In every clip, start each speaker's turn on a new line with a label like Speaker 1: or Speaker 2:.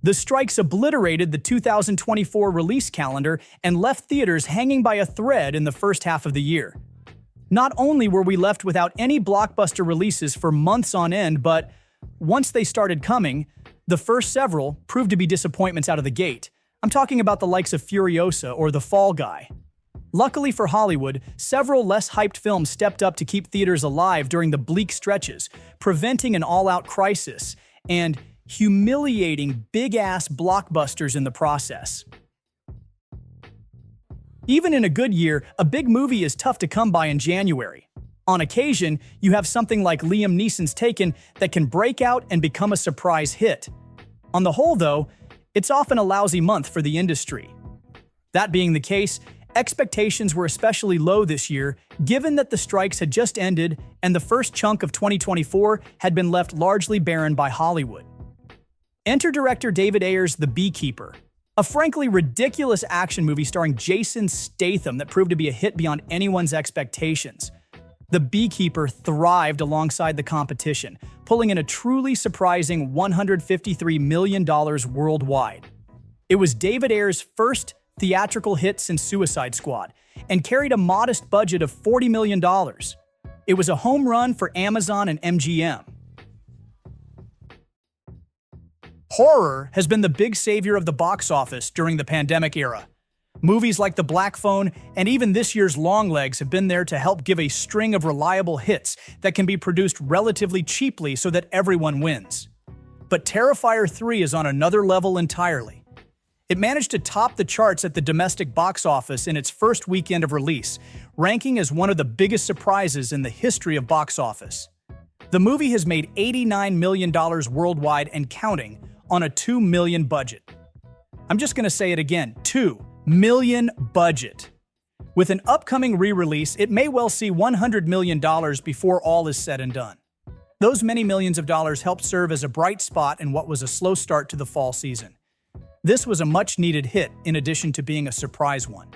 Speaker 1: The strikes obliterated the 2024 release calendar and left theaters hanging by a thread in the first half of the year. Not only were we left without any blockbuster releases for months on end, but once they started coming, the first several proved to be disappointments out of the gate. I'm talking about the likes of Furiosa or The Fall Guy. Luckily for Hollywood, several less hyped films stepped up to keep theaters alive during the bleak stretches, preventing an all-out crisis and humiliating big-ass blockbusters in the process. Even in a good year, a big movie is tough to come by in January. On occasion, you have something like Liam Neeson's Taken that can break out and become a surprise hit. On the whole, though, it's often a lousy month for the industry. That being the case, expectations were especially low this year, given that the strikes had just ended and the first chunk of 2024 had been left largely barren by Hollywood. Enter director David Ayer's The Beekeeper, a frankly ridiculous action movie starring Jason Statham that proved to be a hit beyond anyone's expectations. The Beekeeper thrived alongside the competition, pulling in a truly surprising $153 million worldwide. It was David Ayer's first theatrical hit since Suicide Squad, and carried a modest budget of $40 million. It was a home run for Amazon and MGM. Horror has been the big savior of the box office during the pandemic era. Movies like The Black Phone and even this year's Longlegs have been there to help give a string of reliable hits that can be produced relatively cheaply so that everyone wins. But Terrifier 3 is on another level entirely. It managed to top the charts at the domestic box office in its first weekend of release, ranking as one of the biggest surprises in the history of box office. The movie has made $89 million worldwide and counting on a $2 million budget. I'm just going to say it again, $2 million budget. With an upcoming re-release, it may well see $100 million before all is said and done. Those many millions of dollars helped serve as a bright spot in what was a slow start to the fall season. This was a much-needed hit in addition to being a surprise one.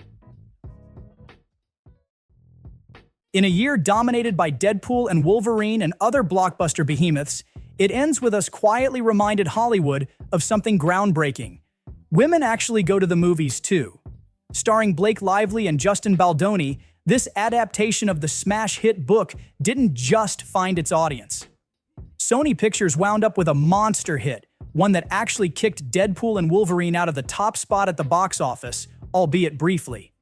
Speaker 1: In a year dominated by Deadpool and Wolverine and other blockbuster behemoths, it ends with us quietly reminded Hollywood of something groundbreaking. Women actually go to the movies too. Starring Blake Lively and Justin Baldoni, this adaptation of the smash hit book didn't just find its audience. Sony Pictures wound up with a monster hit, one that actually kicked Deadpool and Wolverine out of the top spot at the box office, albeit briefly.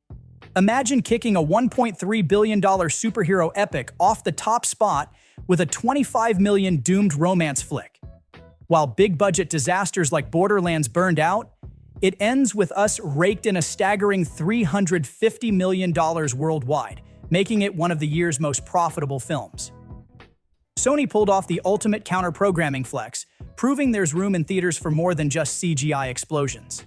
Speaker 1: Imagine kicking a $1.3 billion superhero epic off the top spot with a $25 million doomed romance flick. While big-budget disasters like Borderlands burned out, it ends with us raked in a staggering $350 million worldwide, making it one of the year's most profitable films. Sony pulled off the ultimate counter-programming flex, proving there's room in theaters for more than just CGI explosions.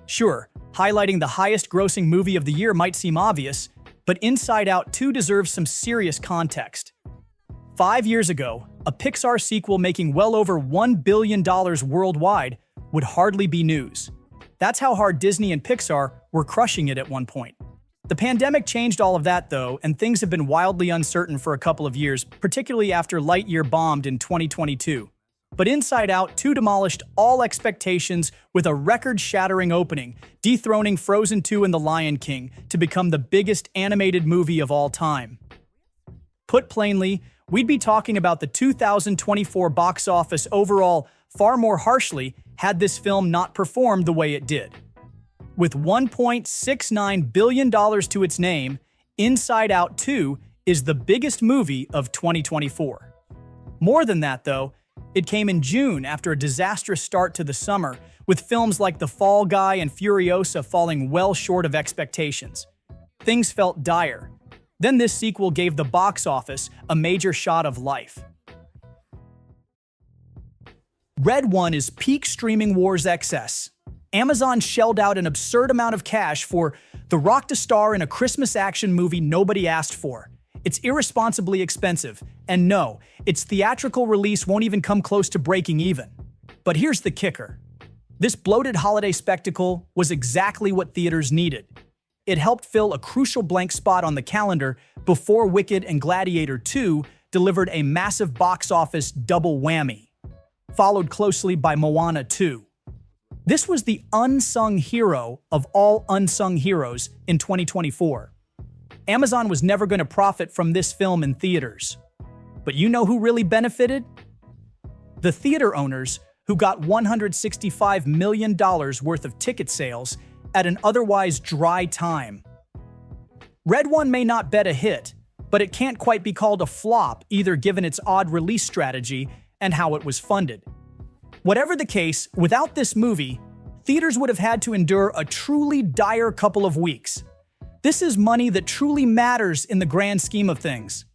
Speaker 1: Sure, highlighting the highest-grossing movie of the year might seem obvious, but Inside Out 2 deserves some serious context. 5 years ago, a Pixar sequel making well over $1 billion worldwide would hardly be news. That's how hard Disney and Pixar were crushing it at one point. The pandemic changed all of that, though, and things have been wildly uncertain for a couple of years, particularly after Lightyear bombed in 2022. But Inside Out 2 demolished all expectations with a record-shattering opening, dethroning Frozen 2 and The Lion King to become the biggest animated movie of all time. Put plainly, we'd be talking about the 2024 box office overall far more harshly had this film not performed the way it did. With $1.69 billion to its name, Inside Out 2 is the biggest movie of 2024. More than that, though, it came in June after a disastrous start to the summer, with films like The Fall Guy and Furiosa falling well short of expectations. Things felt dire. Then this sequel gave the box office a major shot of life. RedOne is peak streaming wars excess. Amazon shelled out an absurd amount of cash for The Rock to star in a Christmas action movie nobody asked for. It's irresponsibly expensive, and no, its theatrical release won't even come close to breaking even. But here's the kicker. This bloated holiday spectacle was exactly what theaters needed. It helped fill a crucial blank spot on the calendar before Wicked and Gladiator 2 delivered a massive box office double whammy. followed closely by Moana 2. This was the unsung hero of all unsung heroes in 2024. Amazon was never going to profit from this film in theaters. But you know who really benefited? The theater owners who got $165 million worth of ticket sales at an otherwise dry time. RedOne may not bet a hit, but it can't quite be called a flop either given its odd release strategy and how it was funded. Whatever the case, without this movie, theaters would have had to endure a truly dire couple of weeks. This is money that truly matters in the grand scheme of things.